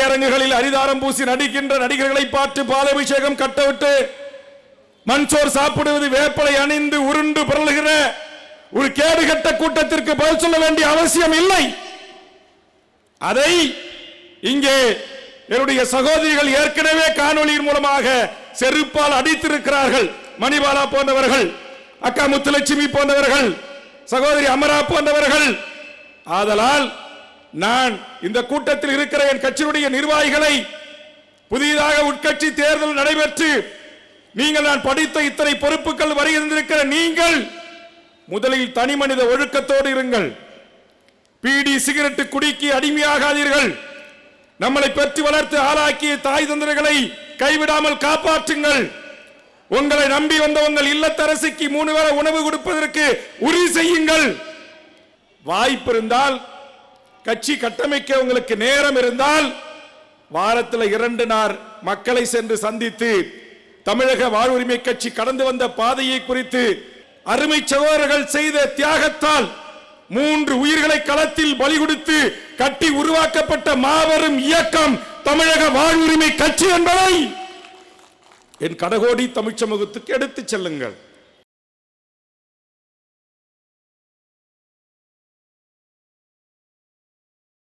திரையரங்குகளில் அரிதாரம் பூசி நடிக்கின்ற நடிகர்களை பார்த்து பாலாபிஷேகம் கட்டவிட்டு மண்சோர் சாப்பிடுவது வேப்பலை அணிந்து உருண்டு புரளுகிற ஒரு கேடுகட்ட கூட்டத்திற்கு பதில் சொல்ல வேண்டிய அவசியம் இல்லை. அதை இங்கே என்னுடைய சகோதரிகள் ஏற்கனவே காணொலியின் மூலமாக செருப்பால் அடித்திருக்கிறார்கள். மணிபாலா போன்றவர்கள், அக்கா முத்துலட்சுமி போன்றவர்கள், சகோதரி அமரா போன்றவர்கள். ஆதலால் நான் இந்த கூட்டத்தில் இருக்கிற என் கட்சியினுடைய நிர்வாகிகளை புதிதாக உட்கட்சி தேர்தல் நடைபெற்று நீங்கள் நான் படித்த இத்தனை பொறுப்புகள் வருகின்ற நீங்கள் முதலில் தனி மனித ஒழுக்கத்தோடு இருங்கள். பீடி சிகரெட்டு குடிக்கு அடிமையாகாதீர்கள். நம்மளை பெற்று வளர்த்து ஆளாக்கிய தாய் தந்தைகளை கைவிடாமல் காப்பாற்றுங்கள். உங்களை நம்பி வந்த உங்கள் இல்லத்தரசிக்கு 3 வேளை உணவு கொடுப்பதற்கு உறுதி செய்யுங்கள். வாய்ப்பு இருந்தால், கட்சி கட்டமைக்க உங்களுக்கு நேரம் இருந்தால், வாரத்தில் 2 நாள் மக்களை சென்று சந்தித்து தமிழக வாழ்வுரிமை கட்சி கடந்து வந்த பாதையை குறித்து, அருமை சகோதரர்கள் செய்த தியாகத்தால் 3 உயிர்களை களத்தில் பலி கொடுத்து கட்டி உருவாக்கப்பட்ட மாபெரும் இயக்கம் தமிழக வாழ்வுரிமை கட்சி என்பதை என் கடகோடி தமிழ் சமூகத்துக்கு எடுத்துச் செல்லுங்கள்.